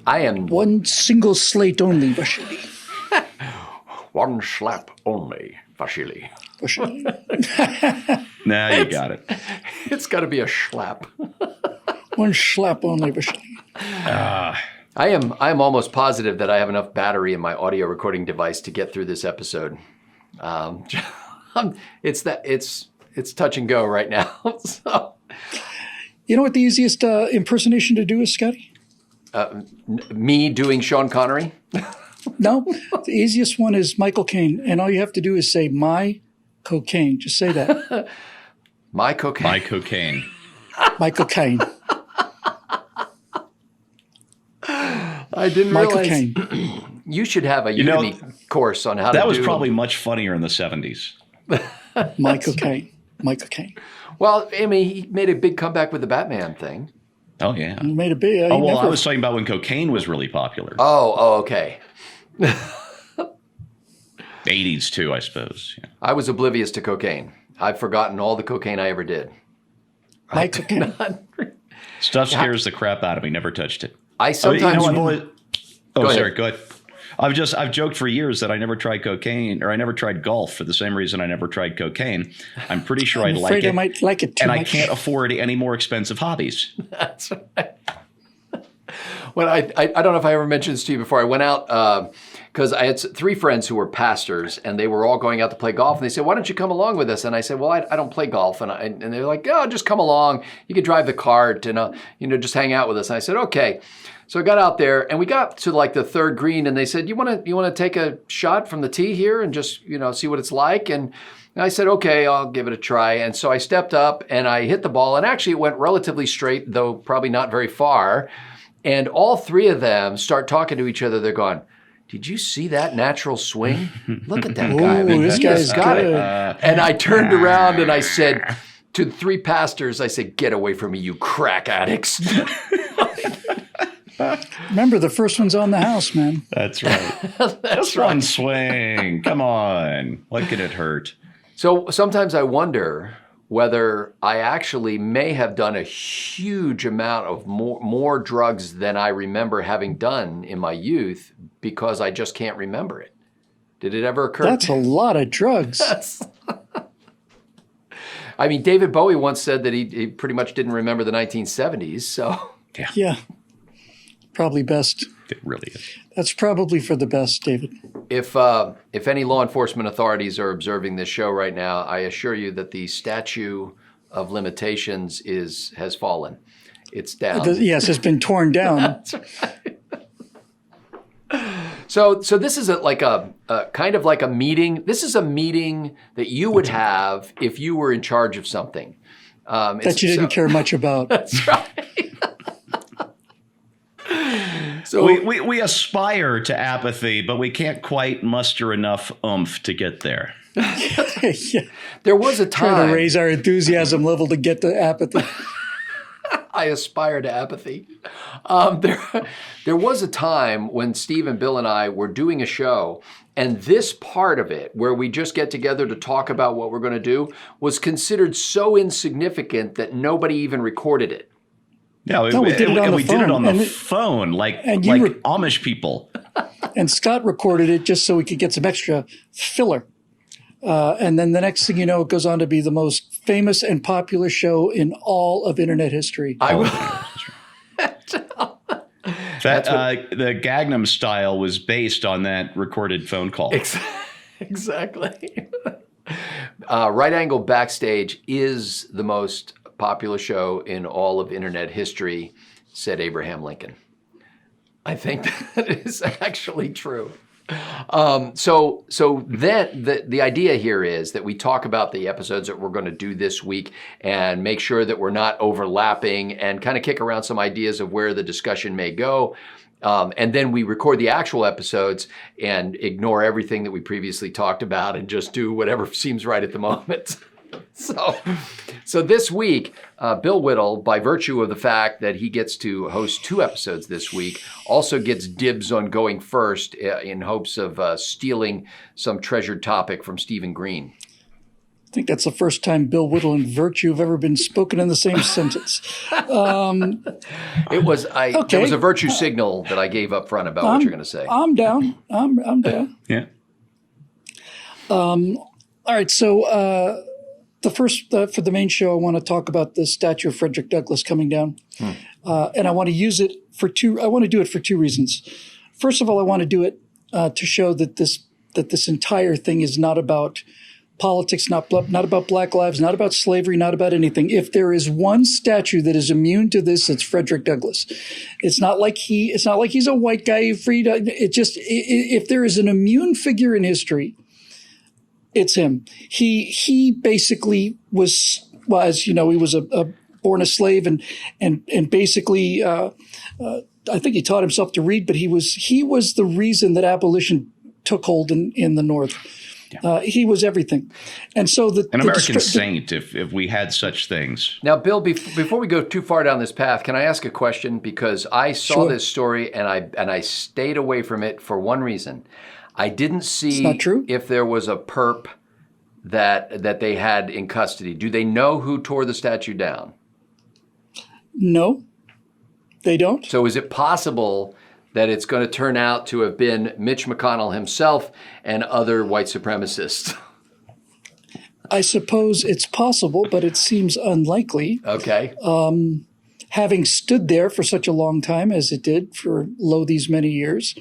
I am One single slate only, Vasily. one slap only, Vasily. Vasily. Now you got it. It's got to be a schlap. One slap only, Vasily. I am almost positive that I have enough battery in my audio recording device to get through this episode. It's touch and go right now. So. You know what the easiest impersonation to do is, Scotty? Me doing Sean Connery? No, the easiest one is Michael Caine, and all you have to do is say "my cocaine." Just say that. My cocaine. My cocaine. Michael Caine. I didn't Michael realize. Caine. You should have a Udemy course on how to do. That was probably much funnier in the 70s. Michael Caine. Michael Caine. Well, I mean, he made a big comeback with the Batman thing. Oh, yeah. He made a big. I was talking about when cocaine was really popular. Oh, okay. 80s, too, I suppose. Yeah. I was oblivious to cocaine. I've forgotten all the cocaine I ever did. Michael Caine. Stuff scares the crap out of me. Never touched it. I sometimes. Go ahead. Sorry. Go ahead. I've joked for years that I never tried cocaine, or I never tried golf for the same reason I never tried cocaine. I'm pretty sure I'd like it. I might like it too and much. I can't afford any more expensive hobbies. That's right. Well, I don't know if I ever mentioned this to you before. I went out because I had 3 friends who were pastors, and they were all going out to play golf. And they said, "Why don't you come along with us?" And I said, "Well, I don't play golf." And they're like, "Oh, just come along. You can drive the cart and just hang out with us." And I said, "Okay." So I got out there, and we got to like the 3rd green, and they said, "You want to take a shot from the tee here and just see what it's like?" And I said, "Okay, I'll give it a try." And so I stepped up and I hit the ball, and actually it went relatively straight, though probably not very far. And all 3 of them start talking to each other. They're going, "Did you see that natural swing? Look at that guy. I mean, this he guy's has got good." it." And I turned around and I said to the 3 pastors, I said, "Get away from me, you crack addicts." Remember, the first one's on the house, man. That's right. That's One swing. Come on. What could it hurt? So sometimes I wonder whether I actually may have done a huge amount of more drugs than I remember having done in my youth because I just can't remember it. Did it ever occur? That's a lot of drugs. I mean, David Bowie once said that he pretty much didn't remember the 1970s. So Yeah. Probably best. It really is. That's probably for the best, David. if any law enforcement authorities are observing this show right now, I assure you that the statute of limitations has fallen. It's down. Yes, it's been torn down. That's right. So this is like a kind of like a meeting. This is a meeting that you would have if you were in charge of something. That you didn't care much about. That's right. So we aspire to apathy, but we can't quite muster enough oomph to get there. Yeah. there was a Trying time. to raise our enthusiasm level to get to apathy. I aspire to apathy. There was a time when Steve and Bill and I were doing a show, and this part of it, where we just get together to talk about what we're going to do, was considered so insignificant that nobody even recorded it. No, we did it on the phone, like you Amish people. And Scott recorded it just so we could get some extra filler. And then the next thing you know, it goes on to be the most famous and popular show in all of internet history. The Gangnam Style was based on that recorded phone call. Exactly. Right Angle Backstage is the most popular show in all of internet history, said Lincoln. I think that is actually true. So then the idea here is that we talk about the episodes that we're going to do this week and make sure that we're not overlapping and kind of kick around some ideas of where the discussion may go. And then we record the actual episodes and ignore everything that we previously talked about and just do whatever seems right at the moment. So this week, Bill Whittle, by virtue of the fact that he gets to host 2 episodes this week, also gets dibs on going first in hopes of stealing some treasured topic from Stephen Green. think that's the first time Bill Whittle and virtue have ever been spoken in the same sentence. It was There was a virtue signal that I gave up front about what you're going to say. I'm down. I'm down. Yeah. All right. So the first for the main show, I want to talk about the statue of Frederick Douglass coming down, and I want to use it for two. I want to do it for two reasons. First of all, I want to do it to show that this entire thing is not about politics, not about Black lives, not about slavery, not about anything. If there is one statue that is immune to this, it's Frederick Douglass. It's not like he's a white guy freed. If there is an immune figure in history, it's him. He basically was he was born a slave and basically I think he taught himself to read, but he was the reason that abolition took hold in the North. Yeah. He was everything. And so an American saint, if we had such things. Now, Bill, before we go too far down this path, can I ask a question? Because I saw this story and I stayed away from it for one reason. I didn't see if there was a perp that they had in custody. Do they know who tore the statue down? No, they don't. So is it possible that it's going to turn out to have been Mitch McConnell himself and other white supremacists? I suppose it's possible, but it seems unlikely. Okay. Having stood there for such a long time as it did for these many years,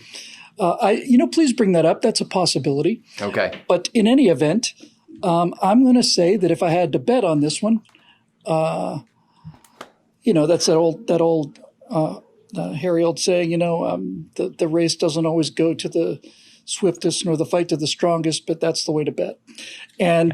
please bring that up. That's a possibility. Okay. But in any event, I'm going to say that if I had to bet on this one, that's that old Harry old saying, the race doesn't always go to the swiftest nor the fight to the strongest, but that's the way to bet. And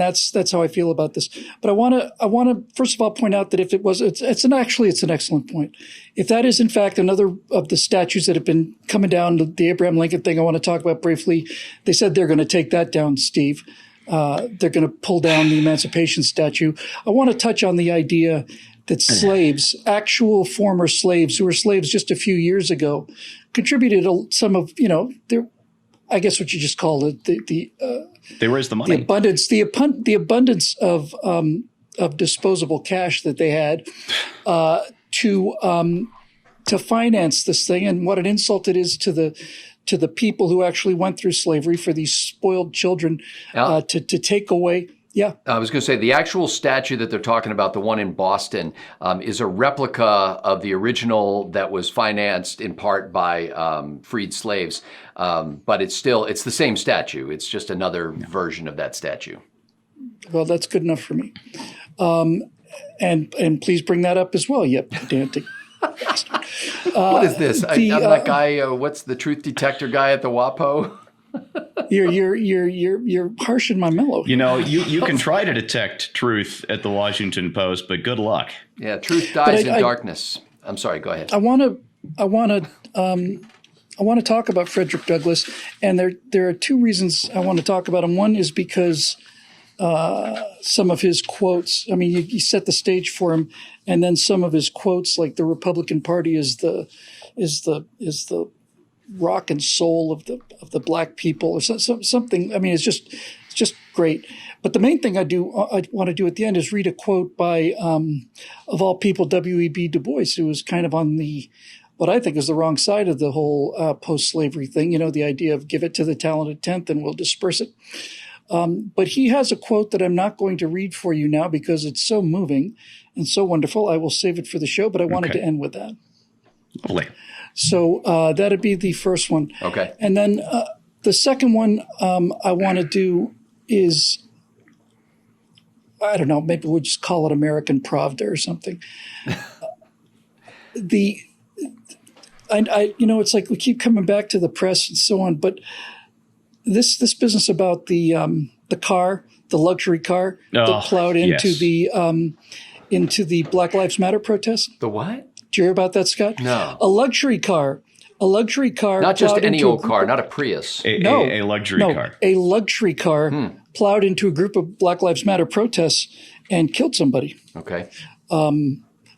that's how I feel about this. But I want to first of all point out that if it was, it's an excellent point. If that is in fact another of the statues that have been coming down, the Abraham Lincoln thing I want to talk about briefly, they said they're going to take that down, Steve. They're going to pull down the Emancipation statue. I want to touch on the idea that slaves, actual former slaves who were slaves just a few years ago, contributed some of, I guess what you just call it, they raised the money, the abundance of disposable cash that they had to finance this thing, and what an insult it is to the people who actually went through slavery for these spoiled children to take away. Yeah. I was going to say the actual statue that they're talking about, the one in Boston, is a replica of the original that was financed in part by freed slaves. But it's the same statue. It's just another version of that statue. Well, that's good enough for me. And please bring that up as well, you pedantic bastard. What is this? I'm that guy, what's the truth detector guy at the WAPO? You're harshing my mellow. You can try to detect truth at the Washington Post, but good luck. Yeah, truth dies in darkness. I'm sorry. Go ahead. I want to talk about Frederick Douglass, and there are two reasons I want to talk about him. One is because some of his quotes. I mean, you set the stage for him, and then some of his quotes, like the Republican Party is the rock and soul of the black people, or something. I mean, it's just great. But the main thing I want to do at the end is read a quote by, of all people, W.E.B. Du Bois, who was kind of on what I think is the wrong side of the whole post-slavery thing. The idea of give it to the talented tenth and we'll disperse it. But he has a quote that I'm not going to read for you now because it's so moving and so wonderful. I will save it for the show, but I wanted to end with that. Lovely. So that'd be the first one. Okay. And then the second one I want to do is, I don't know, maybe we'll just call it American Pravda or something. It's like we keep coming back to the press and so on, but this business about the car, the luxury car that plowed into the Black Lives Matter protest. The what? Did you hear about that, Scott? No. A luxury car. Not just any old car, not a Prius. A luxury car. A luxury car plowed into a group of Black Lives Matter protests and killed somebody. Okay.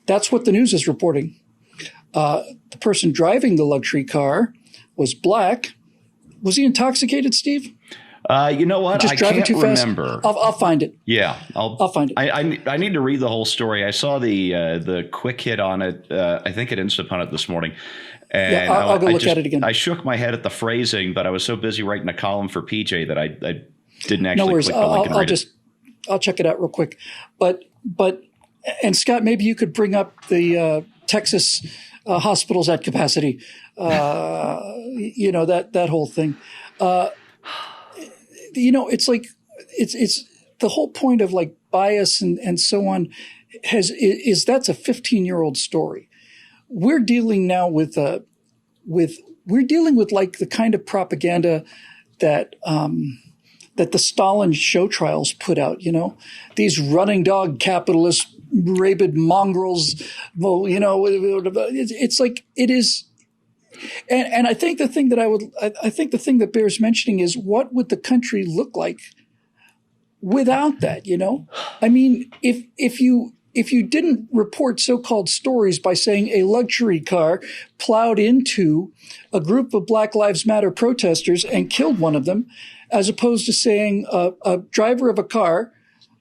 That's what the news is reporting. The person driving the luxury car was black. Was he intoxicated, Steve? You know what? Just I driving can't too fast. remember. I'll find it. Yeah, I'll find it. I need to read the whole story. I saw the quick hit on it. I think at Instapunt this morning. And Yeah, I'll go look at it again. I shook my head at the phrasing, but I was so busy writing a column for PJ that I didn't actually No worries. click the link and read it. I'll check it out real quick. But Scott, maybe you could bring up the Texas hospitals at capacity. That whole thing. It's like it's the whole point of like bias and so on is that's a 15-year-old story. We're dealing now with like the kind of propaganda that that the Stalin show trials put out. These running dog capitalists, rabid mongrels. Well, it's like it is. And I think the thing that bears mentioning is what would the country look like without that? I mean, if you didn't report so-called stories by saying a luxury car plowed into a group of Black Lives Matter protesters and killed one of them, as opposed to saying a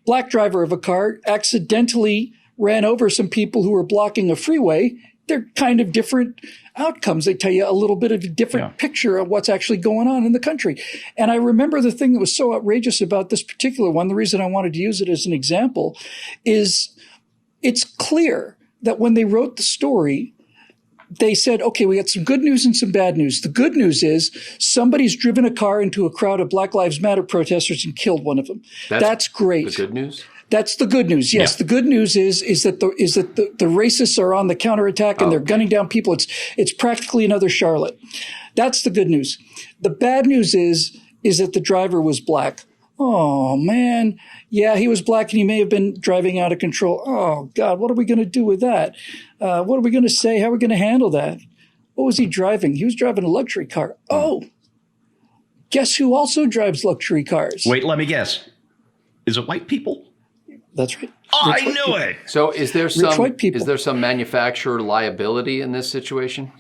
black driver of a car accidentally ran over some people who were blocking a freeway, they're kind of different outcomes. They tell you a little bit of a different picture of what's actually going on in the country. And I remember the thing that was so outrageous about this particular one, the reason I wanted to use it as an example, is it's clear that when they wrote the story, they said, okay, we got some good news and some bad news. The good news is somebody's driven a car into a crowd of Black Lives Matter protesters and killed one of them. That's great. The good news? That's the good news. Yes, the good news is that the racists are on the counterattack and they're gunning down people. It's practically another Charlotte. That's the good news. The bad news is that the driver was black. Oh man, yeah, he was black and he may have been driving out of control. Oh God, what are we going to do with that? What are we going to say? How are we going to handle that? What was he driving? He was driving a luxury car. Oh, guess who also drives luxury cars? Wait, let me guess. Is it white people? That's right. Oh, I knew it. So is there some manufacturer liability in this situation?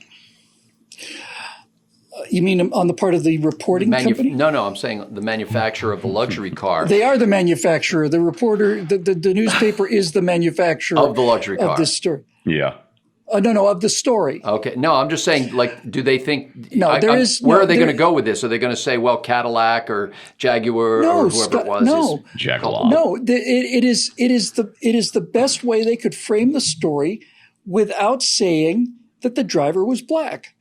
You mean on the part of the reporting company? No, I'm saying the manufacturer of the luxury car. They are the manufacturer. The reporter, the newspaper is the manufacturer of the luxury car. Of this story. Yeah. No, of the story. Okay. No, I'm just saying, like, do they think? No, where are they going to go with this? Are they going to say, well, Cadillac or Jaguar or whoever it was? No, Jaguar. No, it is the best way they could frame the story without saying that the driver was black.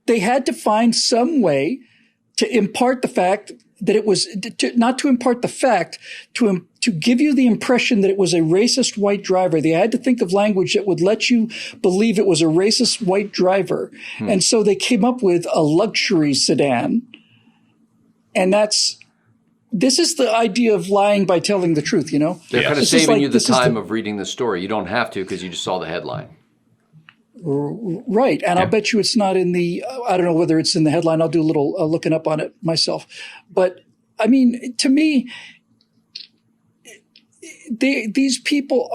They had to find some way to impart the fact that it was not to impart the fact to give you the impression that it was a racist white driver. They had to think of language that would let you believe it was a racist white driver. And so they came up with a luxury sedan. And this is the idea of lying by telling the truth, They're kind of saving you the time of reading the story. You don't have to because you just saw the headline. Right. And I'll bet you it's not in I don't know whether it's in the headline. I'll do a little looking up on it myself. But I mean, to me, these people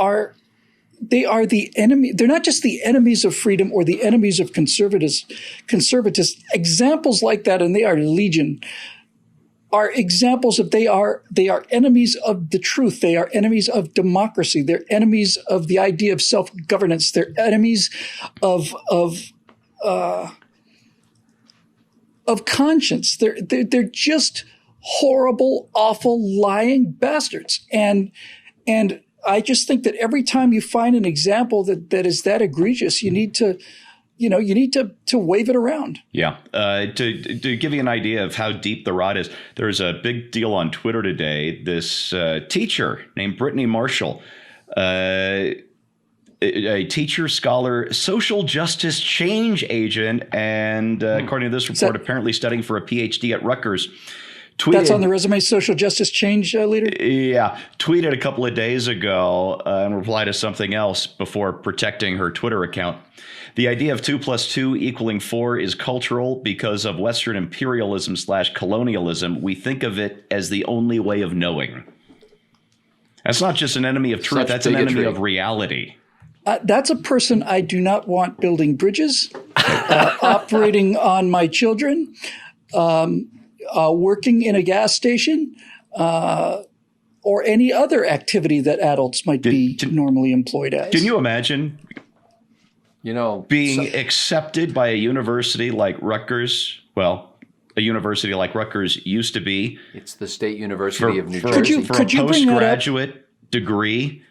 they are the enemy. They're not just the enemies of freedom or the enemies of conservatives. Examples like that, and they are legion, are examples of they are enemies of the truth. They are enemies of democracy. They're enemies of the idea of self-governance. They're enemies of conscience. They're just horrible, awful, lying bastards. And I just think that every time you find an example that is that egregious, you need to wave it around. Yeah. To give you an idea of how deep the rot is, there's a big deal on Twitter today. This teacher named Brittany Marshall, a teacher, scholar, social justice change agent, and according to this report, apparently studying for a PhD at Rutgers. That's on the resume, social justice change leader? Yeah. Tweeted a couple of days ago in reply to something else before protecting her Twitter account. The idea of 2 + 2 = 4 is cultural because of Western imperialism / colonialism. We think of it as the only way of knowing. That's not just an enemy of truth. That's an enemy of reality. That's a person I do not want building bridges, operating on my children, working in a gas station, or any other activity that adults might be normally employed as. Can you imagine being accepted by a university like Rutgers? Well, a university like Rutgers used to be. It's the State University of New Jersey. For a postgraduate degree,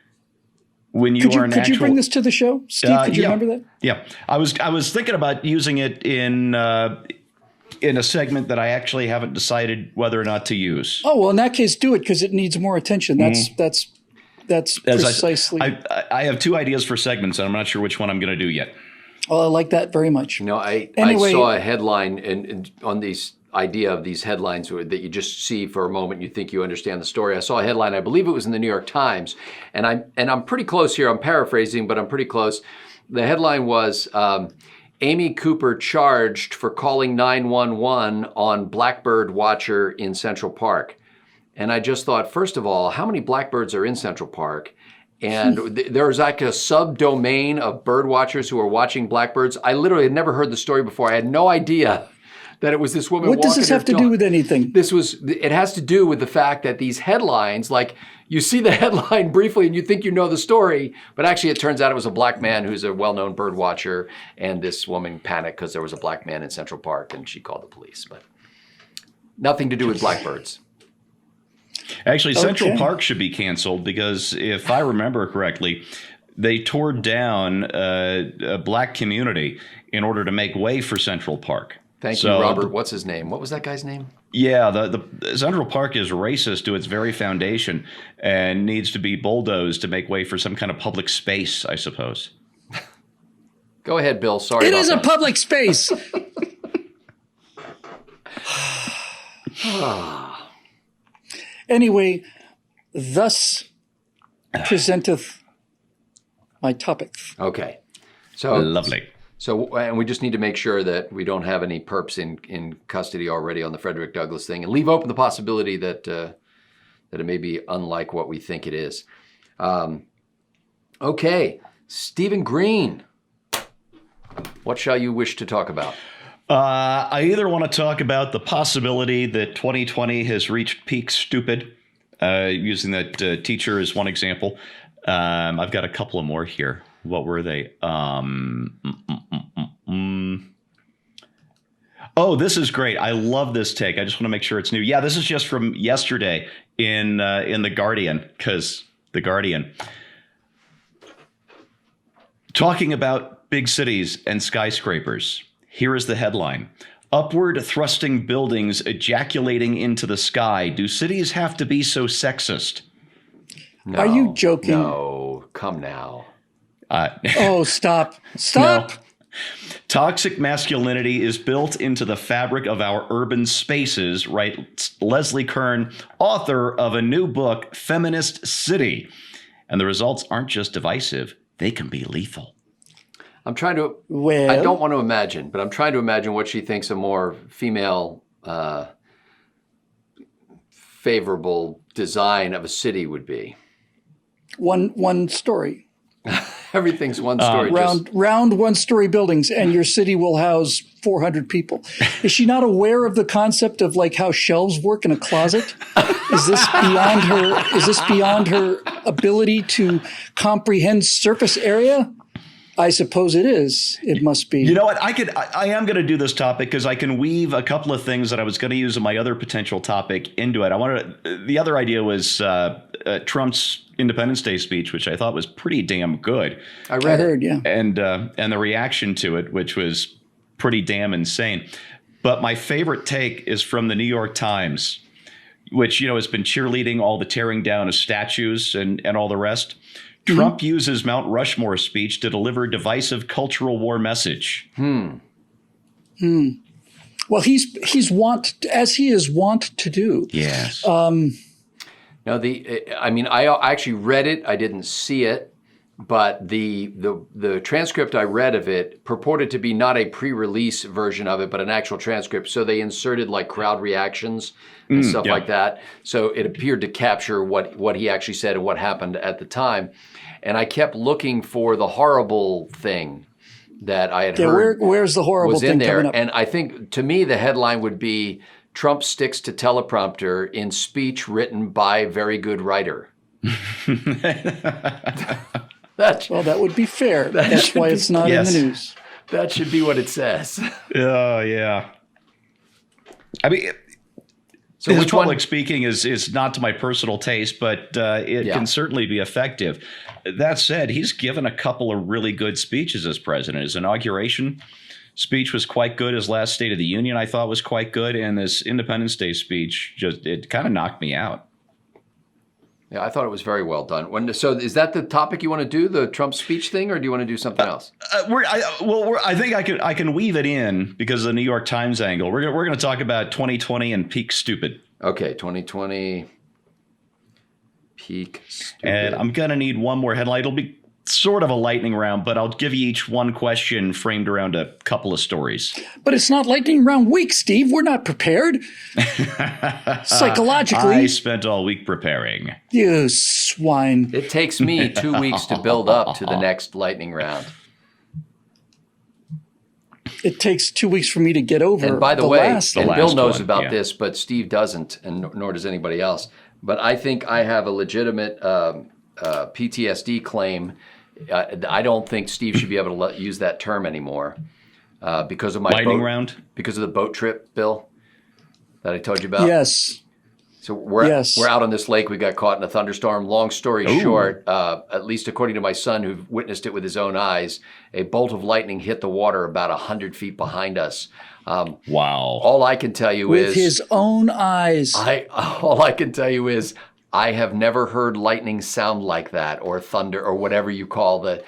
when you are an actual... Could you bring this to the show, Steve? Could you remember that? Yeah. I was thinking about using it in a segment that I actually haven't decided whether or not to use. Oh, well, in that case, do it because it needs more attention. That's precisely. I have two ideas for segments, and I'm not sure which one I'm going to do yet. Well, I like that very much. I saw a headline and on these idea of these headlines that you just see for a moment, you think you understand the story. I saw a headline, I believe it was in the New York Times, and I'm pretty close here. I'm paraphrasing, but I'm pretty close. The headline was Amy Cooper charged for calling 911 on Blackbird watcher in Central Park. And I just thought, first of all, how many blackbirds are in Central Park? And there's like a subdomain of bird watchers who are watching blackbirds. I literally had never heard the story before. I had no idea that it was this woman. What does this have to do with anything? It has to do with the fact that these headlines, like you see the headline briefly and you think you know the story, but actually it turns out it was a black man who's a well-known bird watcher, and this woman panicked because there was a black man in Central Park and she called the police. But nothing to do with blackbirds. Actually, Central Park should be canceled because if I remember correctly, they tore down a black community in order to make way for Central Park. Thank you, Robert. What's his name? What was that guy's name? Yeah, the Central Park is racist to its very foundation and needs to be bulldozed to make way for some kind of public space, I suppose. Go ahead, Bill. Sorry. It is a public space. Anyway, thus presenteth my topic. Okay. So lovely. So, and we just need to make sure that we don't have any perps in custody already on the Frederick Douglass thing, and leave open the possibility that that it may be unlike what we think it is. Okay, Stephen Green, what shall you wish to talk about? I either want to talk about the possibility that 2020 has reached peak stupid, using that teacher as one example. I've got a couple of more here. What were they? Oh, this is great. I love this take. I just want to make sure it's new. Yeah, this is just from yesterday in The Guardian, because The Guardian. Talking about big cities and skyscrapers. Here is the headline. Upward thrusting buildings ejaculating into the sky. Do cities have to be so sexist? No, are you joking? No, come now. Oh, stop. Stop. No. Toxic masculinity is built into the fabric of our urban spaces, writes Leslie Kern, author of a new book, Feminist City. And the results aren't just divisive, they can be lethal. I'm trying to, I don't want to imagine, but I'm trying to imagine what she thinks a more female favorable design of a city would be. One story. Everything's one story. Round one-story buildings, and your city will house 400 people. Is she not aware of the concept of like how shelves work in a closet? Is this beyond her ability to comprehend surface area? I suppose it is. It must be. You know what? I am going to do this topic because I can weave a couple of things that I was going to use in my other potential topic into it. The other idea was Trump's Independence Day speech, which I thought was pretty damn good. I heard, yeah. And the reaction to it, which was pretty damn insane. But my favorite take is from the New York Times, which, has been cheerleading all the tearing down of statues and all the rest. Trump uses Mount Rushmore speech to deliver divisive cultural war message. Well, he's as he is wont to do. Yes. Now I actually read it. I didn't see it, but the transcript I read of it purported to be not a pre-release version of it, but an actual transcript. So they inserted like crowd reactions and stuff like that. So it appeared to capture what he actually said and what happened at the time. And I kept looking for the horrible thing that I had heard. Where's the horrible was thing in there? coming up? And I think to me the headline would be Trump sticks to teleprompter in speech written by very good writer. That would be fair. That's why it's not in the news. That should be what it says. Oh, yeah. I mean, So his which one? public speaking is not to my personal taste, but it can certainly be effective. That said, he's given a couple of really good speeches as president. His inauguration speech was quite good. His last State of the Union, I thought, was quite good. And this Independence Day speech, it kind of knocked me out. Yeah, I thought it was very well done. So is that the topic you want to do, the Trump speech thing, or do you want to do something else? I think I can weave it in because of the New York Times angle. We're going to talk about 2020 and peak stupid. Okay, 2020 peak stupid. And I'm going to need one more headline. It'll be sort of a lightning round, but I'll give you each one question framed around a couple of stories. But it's not lightning round week, Steve. We're not prepared. Psychologically. I spent all week preparing. You swine. It takes me 2 weeks to build up to the next lightning round. It takes 2 weeks for me to get over. And by the way, last and last Bill knows one, about yeah. this, but Steve doesn't, and nor does anybody else. But I think I have a legitimate PTSD claim. I don't think Steve should be able to use that term anymore because of my Lightning round? because of the boat trip, Bill, that I told you about. Yes. So we're out on this lake. We got caught in a thunderstorm. Long story short, at least according to my son, who witnessed it with his own eyes, a bolt of lightning hit the water about 100 feet behind us. Wow. All I can tell you With his own eyes. all I can tell you is I have never heard lightning sound like that, or thunder, or whatever you call the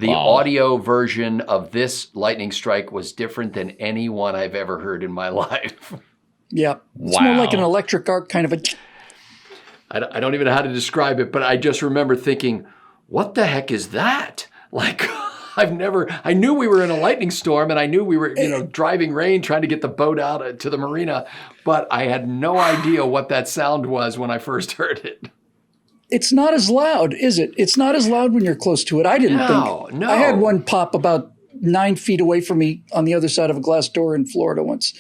audio version of this lightning strike was different than any one I've ever heard in my life. Yeah. It's more like an electric arc kind of a... I don't even know how to describe it, but I just remember thinking, what the heck is that? Like, I knew we were in a lightning storm, and I knew we were, driving rain, trying to get the boat out to the marina, but I had no idea what that sound was when I first heard it. It's not as loud, is it? It's not as loud when you're close to it. I didn't think. No. I had one pop about 9 feet away from me on the other side of a glass door in Florida once,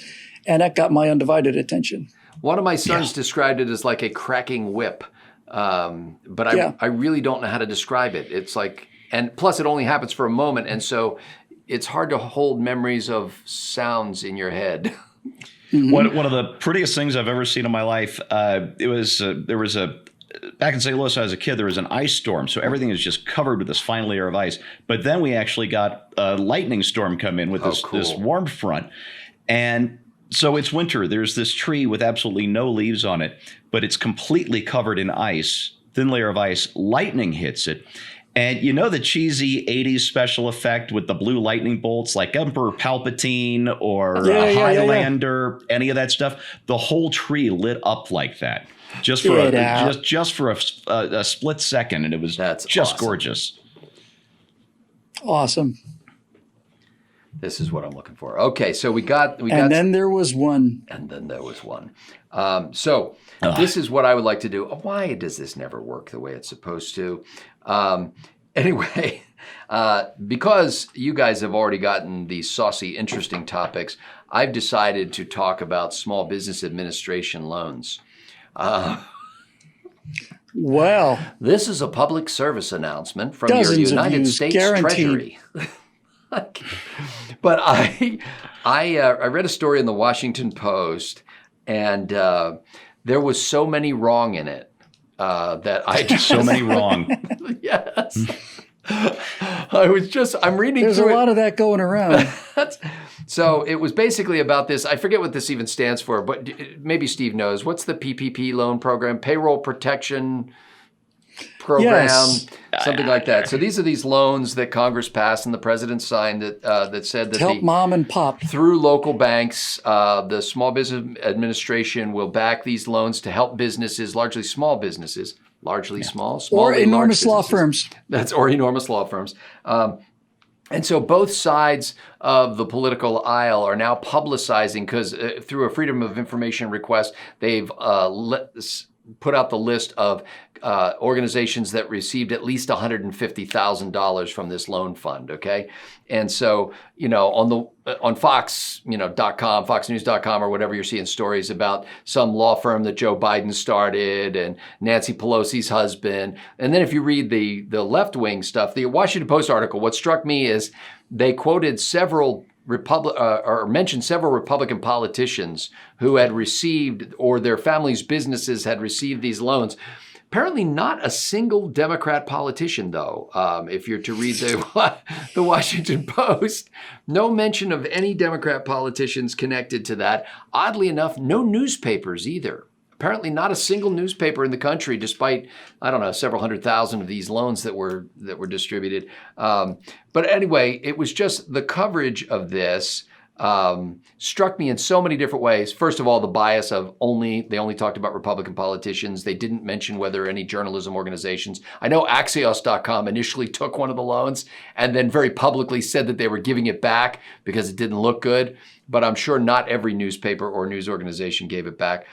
and that got my undivided attention. One of my sons described it as like a cracking whip, but I really don't know how to describe it. It's like, and plus it only happens for a moment, and so it's hard to hold memories of sounds in your head. Mm-hmm. One of the prettiest things I've ever seen in my life, there was back in St. Louis, when I was a kid, there was an ice storm. So everything is just covered with this fine layer of ice. But then we actually got a lightning storm come in with this warm front. And so it's winter. There's this tree with absolutely no leaves on it, but it's completely covered in ice, thin layer of ice. Lightning hits it. And you know the cheesy 80s special effect with the blue lightning bolts like Emperor Palpatine or Highlander, any of that stuff? The whole tree lit up like that. Just for a split second, and it was just awesome. Gorgeous. Awesome. This is what I'm looking for. Okay, so we got. And then there was one. And then there was one. This is what I would like to do. Why does this never work the way it's supposed to? Anyway, because you guys have already gotten these saucy, interesting topics, I've decided to talk about small business administration loans. Well, this is a public service announcement from your dozens of United views, States guaranteed. Treasury. But I read a story in the Washington Post, and there was so many wrong in it that I just so many wrong. Yes. I'm reading There's through a lot of that going around. So it was basically about this. I forget what this even stands for, but maybe Steve knows. What's the PPP loan program? Payroll Protection Program, something like that. So these are these loans that Congress passed and the president signed that said that help mom and pop through local banks. The Small Business Administration will back these loans to help businesses, largely small businesses. Largely small or enormous law firms. Or enormous law firms. And so both sides of the political aisle are now publicizing, because through a Freedom of Information request, they've put out the list of organizations that received at least $150,000 from this loan fund. Okay, and so on Fox, .com, FoxNews.com, or whatever, you're seeing stories about some law firm that Joe Biden started and Nancy Pelosi's husband. And then if you read the left wing stuff, the Washington Post article, what struck me is they quoted mentioned several Republican politicians who had received, or their families' businesses had received, these loans. Apparently not a single Democrat politician, though. If you're to read the Washington Post, no mention of any Democrat politicians connected to that. Oddly enough, no newspapers either. Apparently not a single newspaper in the country, despite, I don't know, several 100,000 of these loans that were distributed. But anyway, it was just the coverage of this struck me in so many different ways. First of all, the bias of they only talked about Republican politicians. They didn't mention whether any journalism organizations. I know Axios.com initially took one of the loans and then very publicly said that they were giving it back because it didn't look good. But I'm sure not every newspaper or news organization gave it back.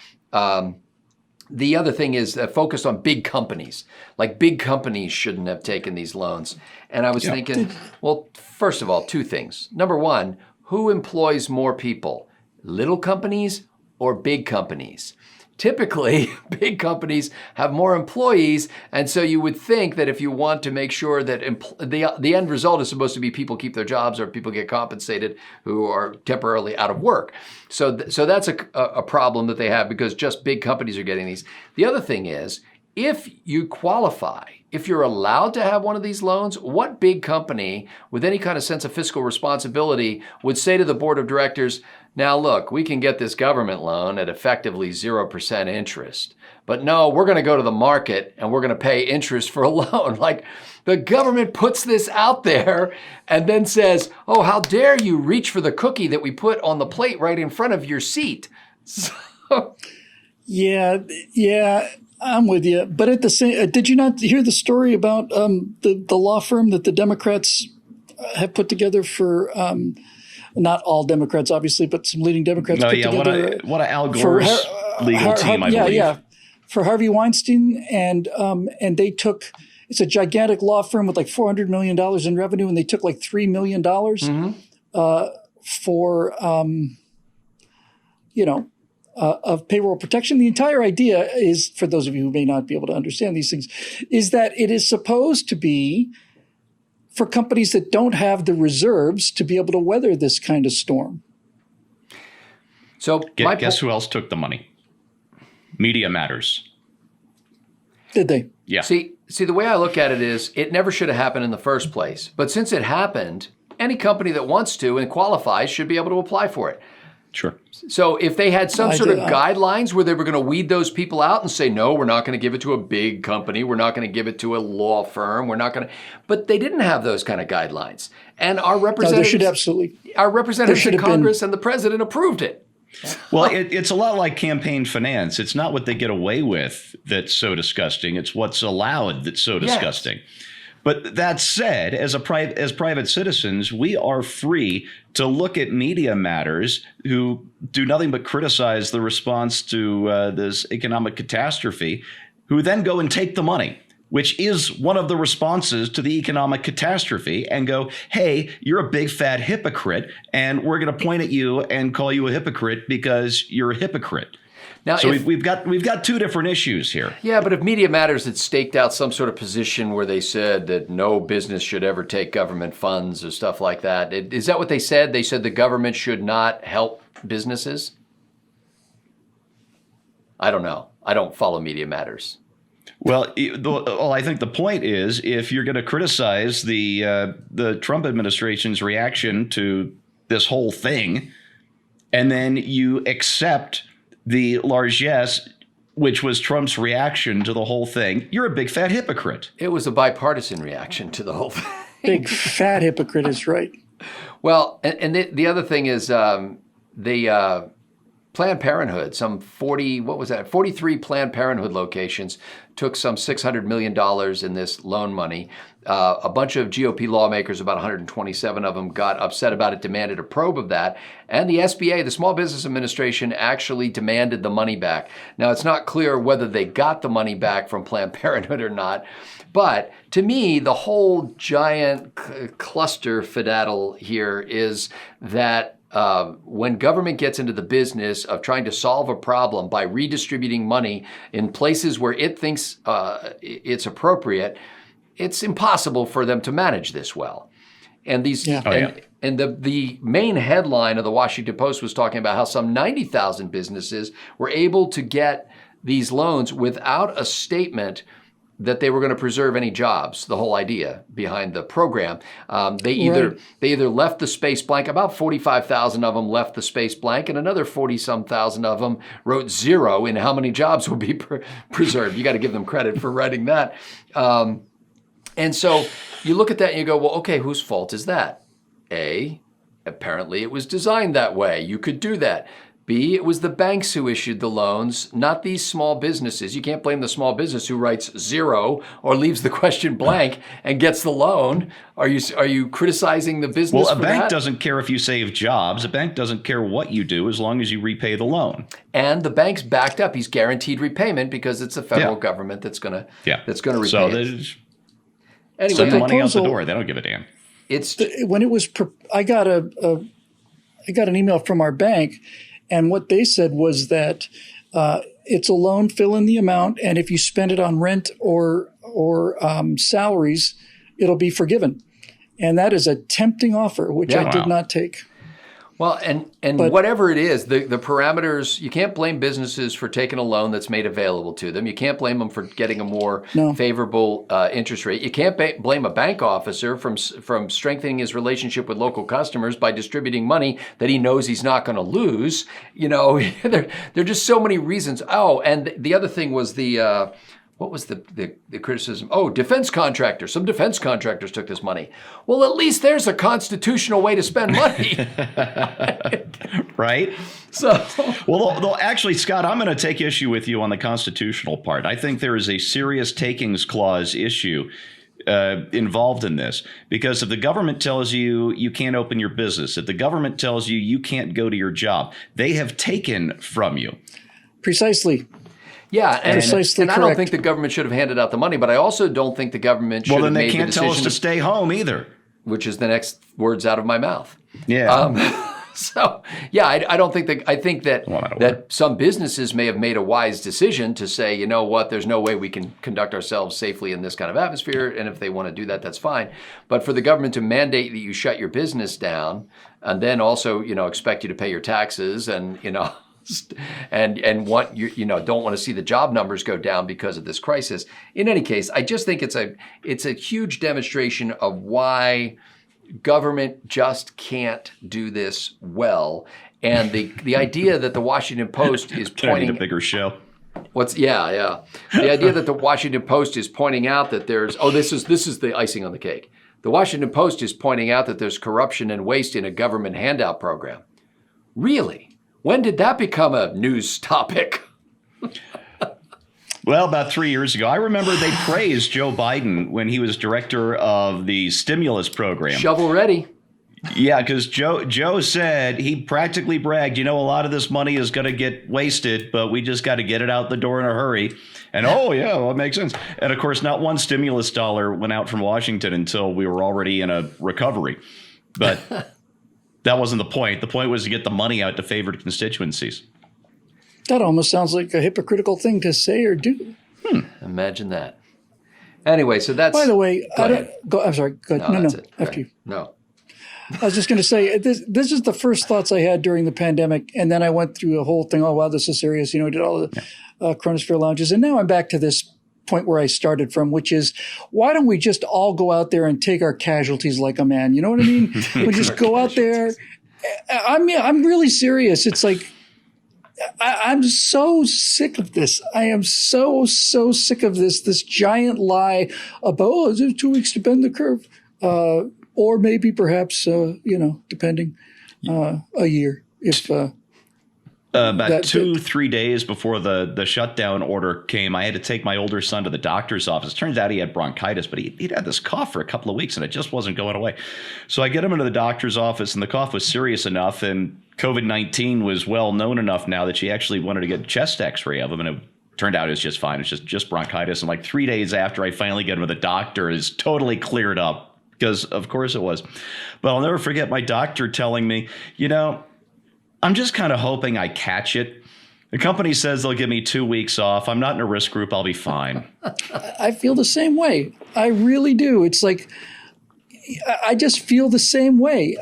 The other thing is focused on big companies. Like, big companies shouldn't have taken these loans. And I was thinking, well, first of all, two things. Number one, who employs more people, little companies or big companies? Typically, big companies have more employees, and so you would think that if you want to make sure that the end result is supposed to be people keep their jobs or people get compensated who are temporarily out of work. So that's a problem that they have, because just big companies are getting these. The other thing is, if you qualify, if you're allowed to have one of these loans, what big company with any kind of sense of fiscal responsibility would say to the board of directors, now look, we can get this government loan at effectively 0% interest, but no, we're going to go to the market and we're going to pay interest for a loan. Like, the government puts this out there and then says, oh, how dare you reach for the cookie that we put on the plate right in front of your seat. So... Yeah. I'm with you. But at the same, did you not hear the story about the law firm that the Democrats have put together for, not all Democrats, obviously, but some leading Democrats put together. What a Al Gore's legal team, I believe. Yeah, for Harvey Weinstein. And they took, it's a gigantic law firm with like $400 million in revenue, and they took like $3 million for, of payroll protection. The entire idea is, for those of you who may not be able to understand these things, is that it is supposed to be for companies that don't have the reserves to be able to weather this kind of storm. So guess who else took the money? Media Matters. Did they? Yeah. See, the way I look at it is, it never should have happened in the first place. But since it happened, any company that wants to and qualifies should be able to apply for it. Sure. So if they had some sort of guidelines where they were going to weed those people out and say, no, we're not going to give it to a big company, we're not going to give it to a law firm, we're not going to, but they didn't have those kind of guidelines. And our representatives, in Congress and the president approved it. Well, it's a lot like campaign finance. It's not what they get away with that's so disgusting. It's what's allowed that's so disgusting. Yes. But that said, as private citizens, we are free to look at Media Matters, who do nothing but criticize the response to this economic catastrophe, who then go and take the money, which is one of the responses to the economic catastrophe, and go, hey, you're a big fat hypocrite, and we're going to point at you and call you a hypocrite because you're a hypocrite. Now, so we've got two different issues here. Yeah, but if Media Matters had staked out some sort of position where they said that no business should ever take government funds or stuff like that, is that what they said? They said the government should not help businesses? I don't know. I don't follow Media Matters. Well, I think the point is, if you're going to criticize the Trump administration's reaction to this whole thing, and then you accept the largesse, which was Trump's reaction to the whole thing, you're a big fat hypocrite. It was a bipartisan reaction to the whole thing. Big fat hypocrite is right. Well, and the other thing is Planned Parenthood, some 43 Planned Parenthood locations took some $600 million in this loan money. A bunch of GOP lawmakers, about 127 of them, got upset about it, demanded a probe of that. And the SBA, the Small Business Administration, actually demanded the money back. Now, it's not clear whether they got the money back from Planned Parenthood or not. But to me, the whole giant cluster fiddle here is that when government gets into the business of trying to solve a problem by redistributing money in places where it thinks it's appropriate, it's impossible for them to manage this well. And these and the main headline of the Washington Post was talking about how some 90,000 businesses were able to get these loans without a statement that they were going to preserve any jobs, the whole idea behind the program. They either left the space blank, about 45,000 of them left the space blank, and another 40-some thousand of them wrote zero in how many jobs would be preserved. You got to give them credit for writing that. And so you look at that and you go, well, okay, whose fault is that? A, apparently it was designed that way. You could do that. B, it was the banks who issued the loans, not these small businesses. You can't blame the small business who writes zero or leaves the question blank and gets the loan. Are you criticizing the business for that? Well, a bank doesn't care if you save jobs. A bank doesn't care what you do as long as you repay the loan. And the bank's backed up. He's guaranteed repayment because it's the federal government that's going to repay so it. Anyway, send the money out the door. They don't give a damn. When it was, I got an email from our bank. And what they said was that it's a loan, fill in the amount, and if you spend it on rent or salaries, it'll be forgiven. And that is a tempting offer, which I did not take. Well, but whatever it is, the parameters, you can't blame businesses for taking a loan that's made available to them. You can't blame them for getting a more favorable interest rate. You can't blame a bank officer from strengthening his relationship with local customers by distributing money that he knows he's not going to lose. You know, there are just so many reasons. Oh, and the other thing was what was the criticism? Oh, defense contractors. Some defense contractors took this money. Well, at least there's a constitutional way to spend money. Right? Well, actually, Scott, I'm going to take issue with you on the constitutional part. I think there is a serious takings clause issue involved in this, because if the government tells you you can't open your business, if the government tells you you can't go to your job, they have taken from you. Precisely. Yeah, and I don't think the government should have handed out the money, but I also don't think the government should have made the decision. Well, then they can't tell us to stay home either. Which is the next words out of my mouth. Yeah. I don't think I think that some businesses may have made a wise decision to say, you know what, there's no way we can conduct ourselves safely in this kind of atmosphere, and if they want to do that, that's fine. But for the government to mandate that you shut your business down, and then also, expect you to pay your taxes, and and want don't want to see the job numbers go down because of this crisis. In any case, I just think it's a huge demonstration of why government just can't do this well. And the idea that the Washington Post is pointing a bigger show. The idea that the Washington Post is pointing out that there's this is the icing on the cake. The Washington Post is pointing out that there's corruption and waste in a government handout program. Really? When did that become a news topic? Well, about 3 years ago. I remember they praised Joe Biden when he was director of the stimulus program. Shovel ready. Yeah, because Joe said, he practically bragged, a lot of this money is going to get wasted, but we just got to get it out the door in a hurry. And that makes sense. And of course, not one stimulus dollar went out from Washington until we were already in a recovery. But that wasn't the point. The point was to get the money out to favored constituencies. That almost sounds like a hypocritical thing to say or do. Imagine that. Anyway, so that's... By the way, I'm sorry. Go ahead. No, after you. No. I was just going to say, this is the first thoughts I had during the pandemic, and then I went through a whole thing. Oh, wow, this is serious. Did all the Chronosphere lounges. And now I'm back to this point where I started from, which is, why don't we just all go out there and take our casualties like a man? You know what I mean? We just go out there. I'm really serious. It's like, I'm so sick of this. I am so sick of this giant lie about, there's 2 weeks to bend the curve. Or maybe perhaps, depending, a year. If About 2-3 days before the shutdown order came, I had to take my older son to the doctor's office. Turns out he had bronchitis, but he'd had this cough for a couple of weeks and it just wasn't going away. So I get him into the doctor's office and the cough was serious enough and COVID-19 was well known enough now that she actually wanted to get a chest x-ray of him, and it turned out it was just fine. It's just bronchitis. And like 3 days after I finally get him to the doctor, it's totally cleared up, because of course it was. But I'll never forget my doctor telling me, I'm just kind of hoping I catch it. The company says they'll give me 2 weeks off. I'm not in a risk group. I'll be fine. I feel the same way. I really do. It's like, I just feel the same way.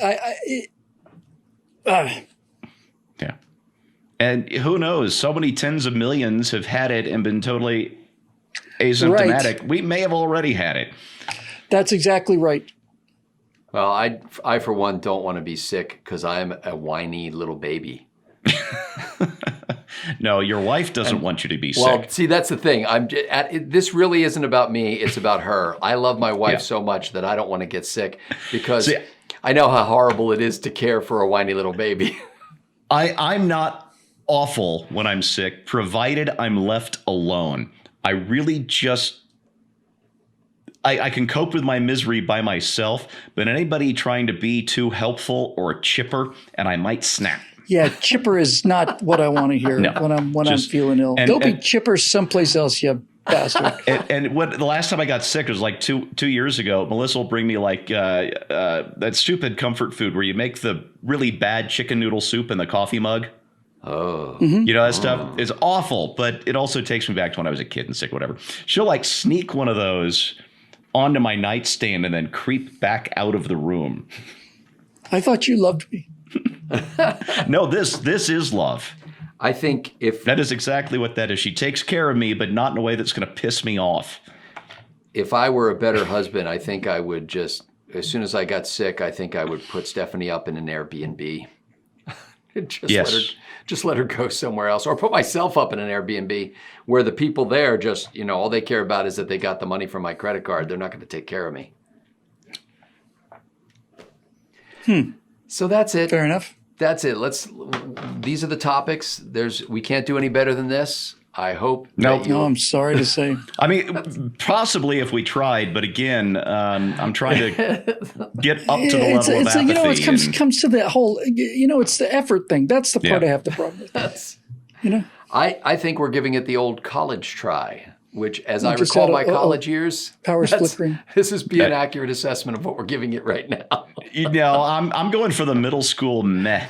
Yeah. And who knows? So many tens of millions have had it and been totally asymptomatic. Right. We may have already had it. That's exactly right. Well, I for one don't want to be sick because I'm a whiny little baby. No, your wife doesn't want you to be sick. Well, see, that's the thing. This really isn't about me. It's about her. I love my wife so much that I don't want to get sick because I know how horrible it is to care for a whiny little baby. I'm not awful when I'm sick, provided I'm left alone. I really just... I can cope with my misery by myself, but anybody trying to be too helpful or chipper, and I might snap. Yeah, chipper is not what I want to hear when I'm feeling ill. Go be chipper someplace else, you bastard. And the last time I got sick was like two years ago. Melissa will bring me like that stupid comfort food where you make the really bad chicken noodle soup in the coffee mug. Oh, that stuff is awful, but it also takes me back to when I was a kid and sick, whatever. She'll like sneak one of those onto my nightstand and then creep back out of the room. I thought you loved me. No, this is love. I think that is exactly what that is. She takes care of me, but not in a way that's going to piss me off. If I were a better husband, I think I would just, as soon as I got sick, I think I would put Stephanie up in an Airbnb. Just let her go somewhere else, or put myself up in an Airbnb where the people there just, all they care about is that they got the money from my credit card. They're not going to take care of me. So that's it. Fair enough. That's it. These are the topics. We can't do any better than this. I hope. No, I'm sorry to say. I mean, possibly if we tried, but again, I'm trying to get up to the level of apathy. It comes to the whole, it's the effort thing. That's the part I have the problem with. I think we're giving it the old college try, which, as I recall my college years, power split ring. This is an accurate assessment of what we're giving it right now. I'm going for the middle school meh.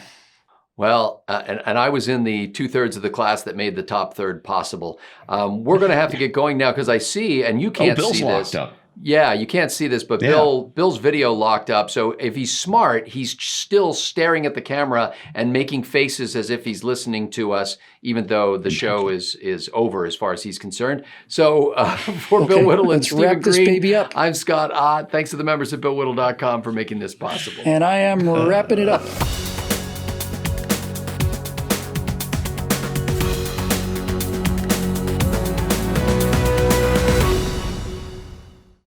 Well, and I was in the 2/3 of the class that made the top third possible. We're going to have to get going now because I see, and you can't Bill's see locked this. Up. Yeah, you can't see this, but Bill's video locked up. So if he's smart, he's still staring at the camera and making faces as if he's listening to us, even though the show is over as far as he's concerned. So for Bill Whittle and Stephen wrap this Green, baby up. I'm Scott Ott. Thanks to the members at BillWhittle.com for making this possible. And I am wrapping it up.